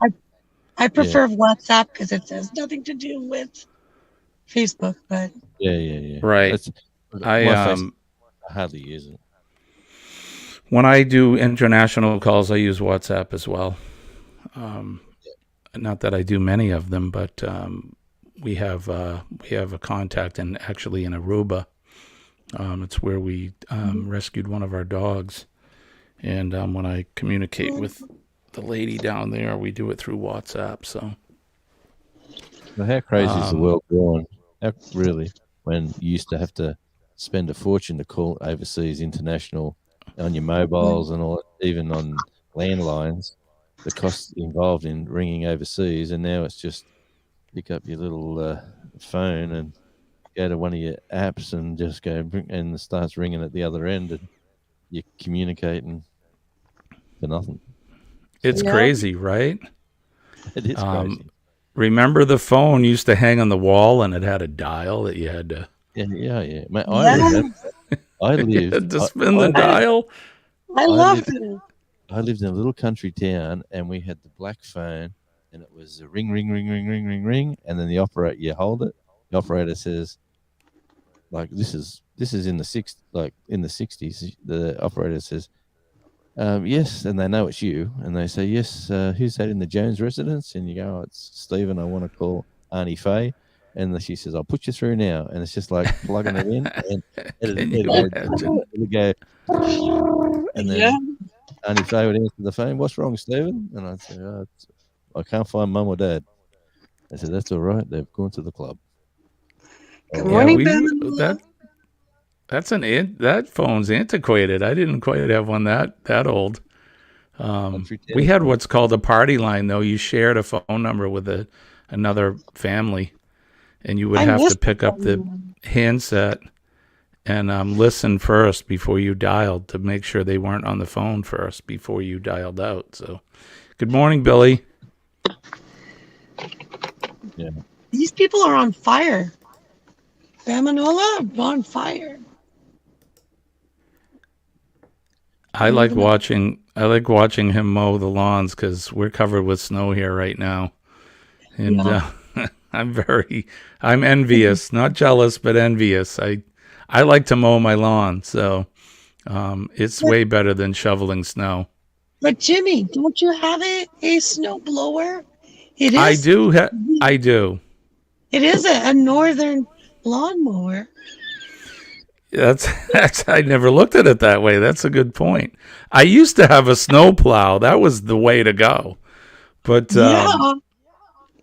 I prefer WhatsApp because it has nothing to do with Facebook. But Yeah. Right. That's, I I hardly use it. when I do international calls, I use WhatsApp as well. Not that I do many of them, but we have a contact in Aruba. It's where we rescued one of our dogs, and when I communicate with the lady down there, we do it through WhatsApp. So Well, how crazy is the world going? Really, when you used to have to spend a fortune to call overseas international on your mobiles and all, even on landlines, the cost involved in ringing overseas, and now it's just pick up your little phone and go to one of your apps and just go, and it starts ringing at the other end, and you're communicating for nothing. it's Yeah. crazy, right? It is crazy. Remember the phone used to hang on the wall and it had a dial that you had to, Yeah. Mate, Yeah. I you lived. had to spin the I- dial. I love it. I lived in a little country town, and we had the black phone, and it was a ring, and then the operator, you hold it. The operator says, like this is in the in the 60s. The operator says, yes, and they know it's you, and they say, yes, who's that in the Jones residence? And you go, oh, it's Stephen. I want to call Arnie Faye. And she says, I'll put you through now. And it's just like plugging it in, and Can you imagine? it'll go, and then Yeah. Arnie Faye would answer the phone. What's wrong, Stephen? And I'd say, oh, I can't find mum or dad. They said, that's all right. They've gone to the club. Good morning, we, Pamela. that phone's antiquated. I didn't quite have one that old. We had what's called a party line, though. You shared a phone number with another family, and you would I have to missed pick up the them. handset and listen first before you dialed to make sure they weren't on the phone first before you dialed out. So, good morning, Billy. Yeah. These people are on fire. Bamanola on fire. I like watching him mow the lawns because we're covered with snow here right now, and Yeah. I'm envious, not jealous, but envious. I like to mow my lawn, so it's way better than shoveling snow. But Jimmy, don't you have a snow blower? It I is. do. I do. It is a northern lawnmower. That's. I never looked at it that way. That's a good point. I used to have a snow plow. That was the way to go. But Yeah.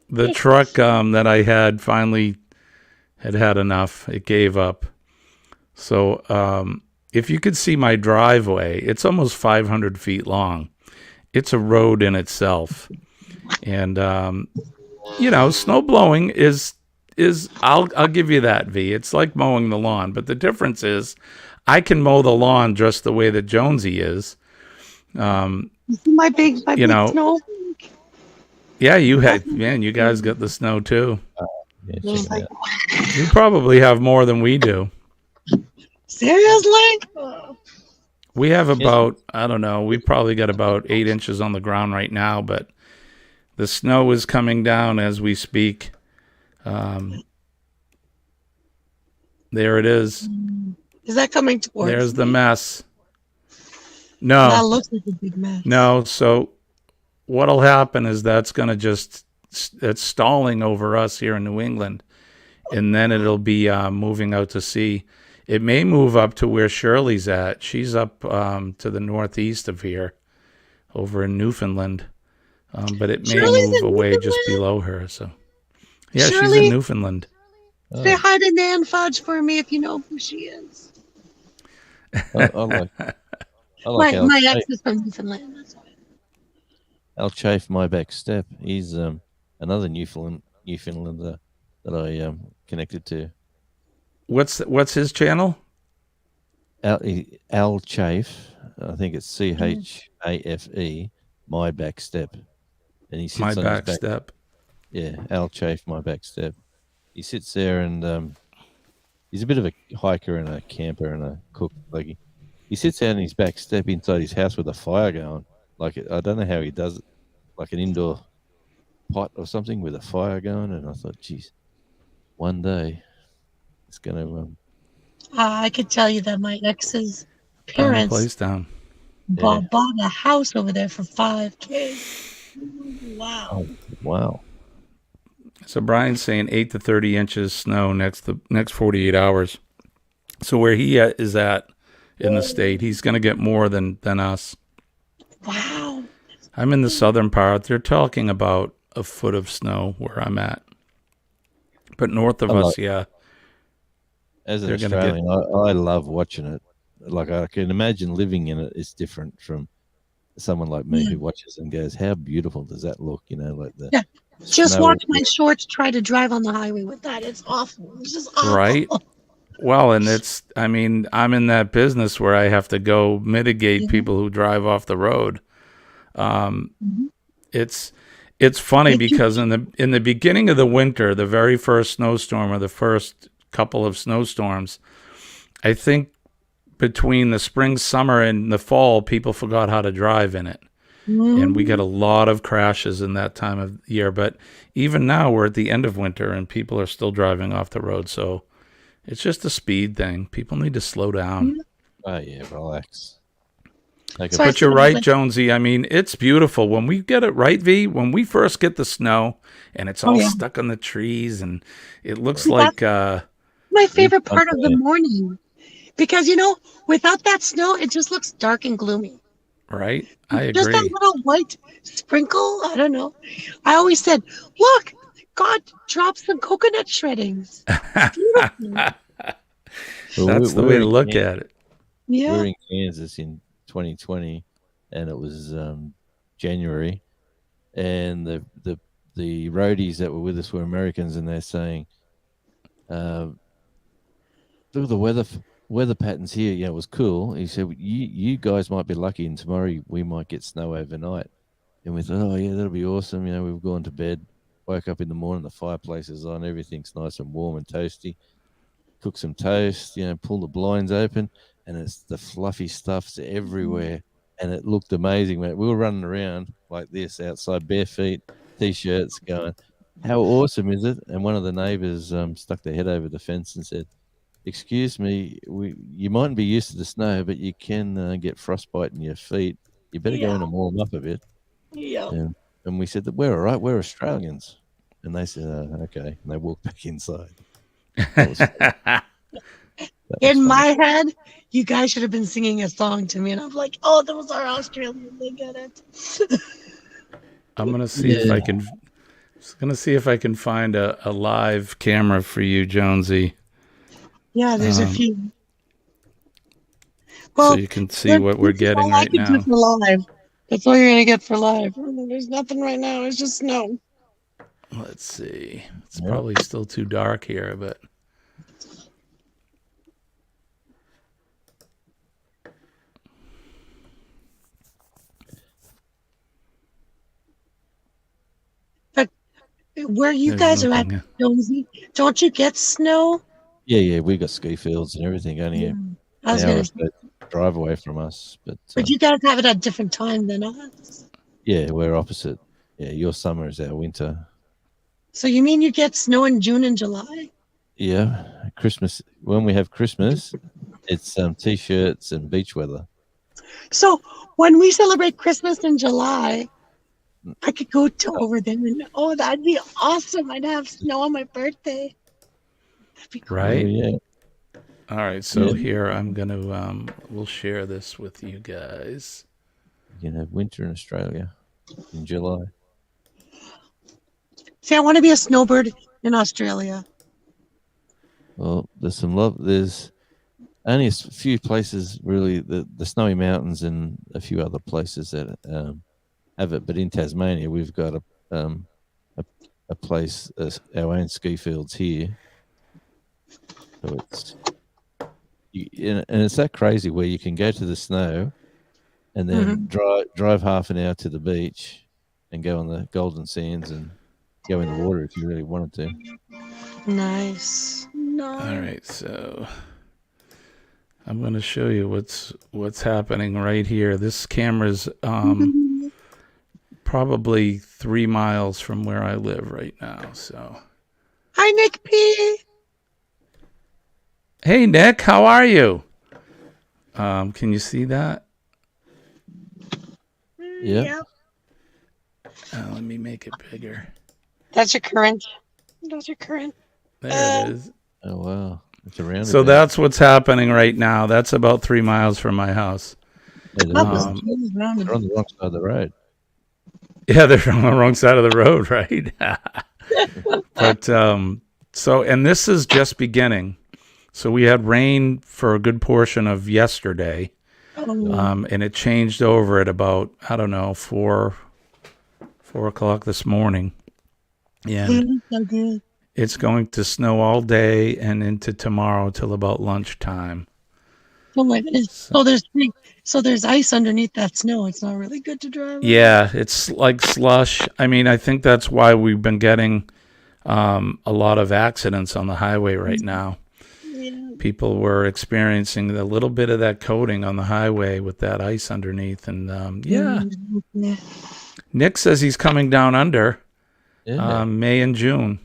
the truck that I had finally had enough. It gave up. So if you could see my driveway, it's almost 500 feet long. It's a road in itself, and snow blowing is I'll give you that, V. It's like mowing the lawn, but the difference is I can mow the lawn just the way that Jonesy is. You see my big You know, snow. yeah, you guys got the snow too. Yeah, I was check like, it out. You probably have more than we do. seriously? We have about, I don't know, we probably got about 8 inches on the ground right now, but the snow is coming down as we speak. There it is. Is that coming towards There's the me? mess. That No, looks like a big mess. no. So what'll happen is that's going to it's stalling over us here in New England, and then it'll be moving out to sea. It may move up to where Shirley's at. She's up to the northeast of here, over in Newfoundland. But it may Shirley's move in away just Newfoundland? below her. So, yeah, she's Shirley, in Newfoundland. say hi to Nan Fudge for me if you know who she is. I like Al, My ex is from Newfoundland. That's why. Al Chafe, my back step. He's another Newfoundlander that I connected to. What's his channel? Al Chafe, I think it's CHAFE, my back step, and he sits My on back his back. step. Yeah, Al Chafe, my back step. He sits there and he's a bit of a hiker and a camper and a cook. Like he sits out on his back step inside his house with a fire going. Like I don't know how he does it, like an indoor pot or something with a fire going. And I thought, geez, one day it's gonna. I could tell you that my ex's Burn the parents place down. bought a house over there for $5K. Wow. Oh, wow. So Brian's saying 8 to 30 inches snow next 48 hours. So where he is at in the state, he's going to get more than us. Wow. I'm in the southern part. They're talking about a foot of snow where I'm at. But north of us, yeah. As an They're gonna Australian, I love watching it. Like I can imagine living in it is different from someone like me who watches and goes, "How beautiful does that look?" You know, like the Yeah. Just snow. watch my shorts try to drive on the highway with that. It's awful. It's just awful. Right? Well, and I'm in that business where I have to go mitigate people who drive off the road. It's funny because in the beginning of the winter, the very first snowstorm or the first couple of snowstorms, I think between the spring, summer, and the fall, people forgot how to drive in it. And we get a lot of crashes in that time of year. But even now, we're at the end of winter and people are still driving off the road. So it's just a speed thing. People need to slow down. Oh yeah, relax. But you're right, Jonesy. I mean, it's beautiful. When we get it right, V, when we first get the snow and it's all stuck on the trees and it looks like... my favorite part of the morning. Because, without that snow, it just looks dark and gloomy. Right? I agree. Just that little white sprinkle. I don't know. I always said, look, God dropped some coconut shreddings. That's the way to look at it. Yeah. Yeah. We're in Kansas in 2020, and it was January, and the roadies that were with us were Americans, and they're saying, uh, look at the weather patterns here. Yeah, it was cool. He said, you guys might be lucky, and tomorrow we might get snow overnight. And we thought, oh yeah, that'll be awesome. You know, we've gone to bed, woke up in the morning, the fireplace is on, everything's nice and warm and toasty. Cook some toast, you know, pull the blinds open, and it's the fluffy stuffs everywhere, and it looked amazing, mate. We were running around like this outside, bare feet, t-shirts, going, "How awesome is it?" And one of the neighbours stuck their head over the fence and said, "Excuse me, you mightn't be used to the snow, but you can get frostbite in your feet. You better go in Yeah. and warm up a bit." Yeah. And we said that we're all right. We're Australians, and they said, "Okay," and they walked back inside. That was, that was In funny. my head, you guys should have been singing a song to me, and I'm like, oh, those are Australian. They get it. I'm gonna see if Yeah. I can. Just gonna see if I can find a live camera for you, Jonesy, Yeah, there's a Um, few. so Well, you can see what we're this is all getting I right can do now. for live. That's all you're gonna get for live. There's nothing right now. It's just snow. Let's see. It's Yeah. probably still too dark here, but But where you there's guys are at, nothing. Jonesy, don't you get snow? Yeah, we got ski fields and everything only Yeah. an I was hour gonna or say, so drive away from us. but you guys have it at different time than us. Yeah, we're opposite. Yeah, your summer is our winter. So you mean you get snow in June and July? Yeah, Christmas. When we have Christmas, it's t-shirts and beach weather. So when we celebrate Christmas in July, I could go to over there and oh, that'd be awesome. I'd have snow on my birthday. That'd be cool. Right? Oh, yeah. All right. So Yeah. here I'm gonna we'll share this with you guys. You can have winter in Australia in July. See, I want to be a snowbird in Australia. Well, there's only a few places really, the Snowy Mountains and a few other places that have it. But in Tasmania, we've got a place, our own ski fields here. So and it's that crazy where you can go to the snow and then drive half an hour to the beach and go on the Golden Sands and go in the water if you really wanted to. Nice. All right. So I'm gonna show you what's happening right here. This camera's probably 3 miles from where I live right now. So Hi, Nick P. hey, Nick, how are you? Can you see that? Yeah. Let me make it bigger. That's your current. That's your current. There it is. Oh wow, it's around. So that's what's happening right now. That's about 3 miles from my house. they're Oh, on this Um, is round. the wrong side of the road. Yeah, they're on the wrong side of the road, right? But so, and this is just beginning. So we had rain for a good portion of yesterday, Oh, and it changed over at about, I don't know, 4 o'clock this morning, and so good. it's going to snow all day and into tomorrow till about lunchtime. Oh my goodness. So there's ice underneath that snow. It's not really good to drive on. Yeah, it's like slush. I mean, I think that's why we've been getting a lot of accidents on the highway right now. Yeah. People were experiencing a little bit of that coating on the highway with that ice underneath. And yeah, Yeah. Nick says he's coming down under Yeah. May and June.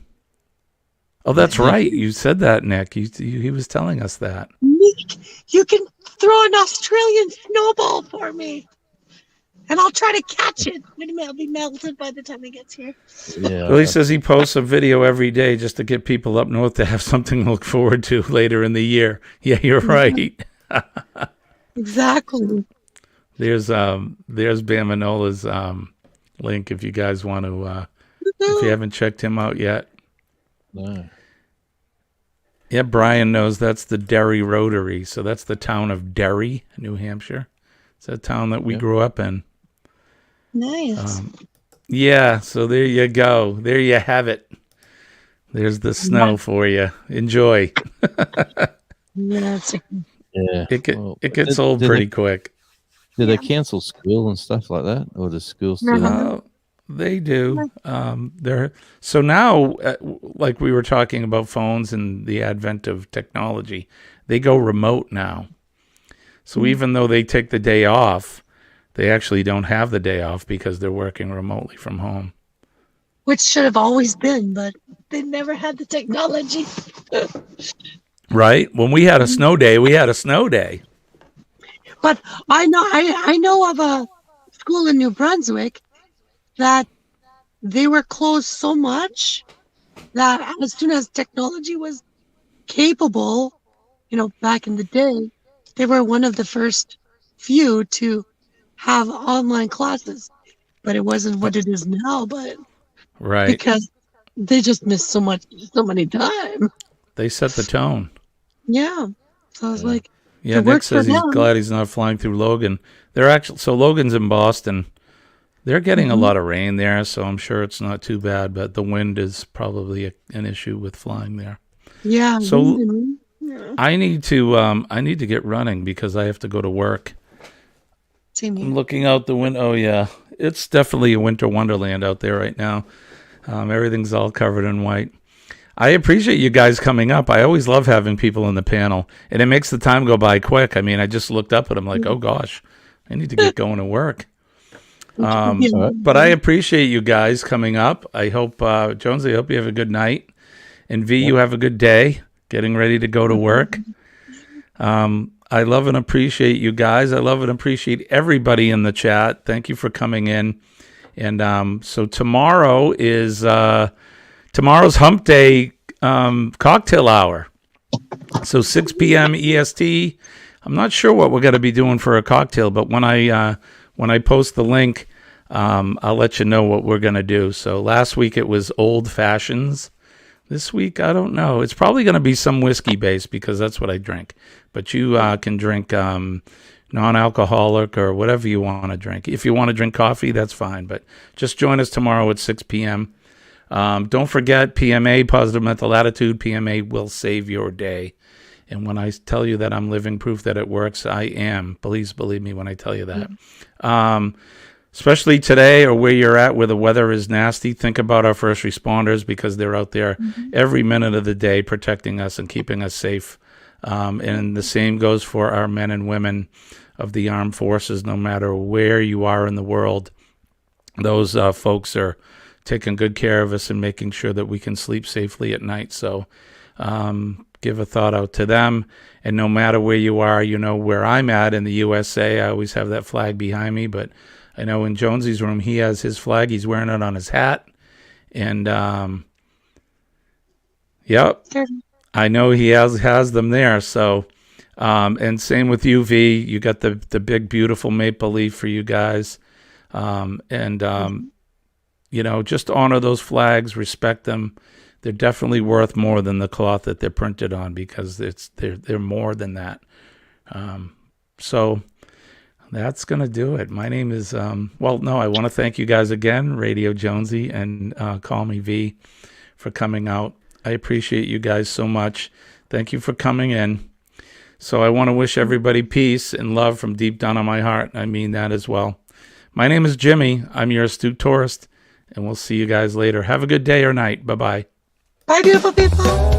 Oh, that's right. You said that, Nick. He was telling us that. Nick, you can throw an Australian snowball for me. And I'll try to catch it. It'll be melted by the time it gets here. Yeah. Well, he says he posts a video every day just to get people up north to have something to look forward to later in the year. Yeah, you're right. Exactly. There's Bamanola's link if you guys want to if you haven't checked him out yet. No. Yeah, Brian knows that's the Derry Rotary. So that's the town of Derry, New Hampshire. It's a town that we Yep. grew up in. Nice. Yeah, so there you go. There you have it. There's the snow for you. Enjoy. Yeah, it's Yeah. Well, It gets do- old do pretty they, quick. do they cancel school and stuff like that, or does school still? No. They do. They're so now, like we were talking about phones and the advent of technology, they go remote now. So even though they take the day off, they actually don't have the day off because they're working remotely from home. which should have always been, but they never had the technology. Right? When we had a snow day, we had a snow day. But I know of a school in New Brunswick that they were closed so much that as soon as technology was capable, back in the day, they were one of the first few to have online classes. But it wasn't what it is now, but Right. because they just missed so many time. They set the tone. Yeah. So I was like, Yeah, it Nick worked for says he's them. glad he's not flying through Logan. They're actually so Logan's in Boston. They're getting a lot of rain there, so I'm sure it's not too bad. But the wind is probably an issue with flying there. Yeah. So Yeah. I need to get running because I have to go to work. Same here. I'm looking out the window. Oh yeah, it's definitely a winter wonderland out there right now. Everything's all covered in white. I appreciate you guys coming up. I always love having people in the panel, and it makes the time go by quick. I mean, I just looked up at them like, oh gosh, I need to get going to work. Yeah. But I appreciate you guys coming up. I hope, Jonesy, I hope you have a good night. And V, you have a good day getting ready to go to work. I love and appreciate you guys. I love and appreciate everybody in the chat. Thank you for coming in. And so tomorrow is tomorrow's Hump Day cocktail hour. So 6 p.m. EST. I'm not sure what we're going to be doing for a cocktail, but when I post the link, I'll let you know what we're going to do. So last week it was old fashions. This week, I don't know. It's probably going to be some whiskey based because that's what I drink. But you can drink non-alcoholic or whatever you want to drink. If you want to drink coffee, that's fine. But just join us tomorrow at 6 p.m. Don't forget PMA, Positive Mental Attitude. PMA will save your day. And when I tell you that I'm living proof that it works, I am. Please believe me when I tell you that. Especially today or where you're at where the weather is nasty, think about our first responders because they're out there every minute of the day protecting us and keeping us safe. And the same goes for our men and women of the armed forces, no matter where you are in the world. Those folks are taking good care of us and making sure that we can sleep safely at night. So give a thought out to them. And no matter where you are, you know where I'm at in the USA. I always have that flag behind me, but I know in Jonesy's room, he has his flag. He's wearing it on his hat. And, yep, I know he has them there. So, and same with you, V. You got the big, beautiful maple leaf for you guys. Just honor those flags, respect them. They're definitely worth more than the cloth that they're printed on because they're more than that. So that's going to do it. My name is, I want to thank you guys again, Radio Jonesy and Call Me V, for coming out. I appreciate you guys so much. Thank you for coming in. So I want to wish everybody peace and love from deep down on my heart. I mean that as well. My name is Jimmy. I'm your astute tourist, and we'll see you guys later. Have a good day or night. Bye-bye. Bye, beautiful people.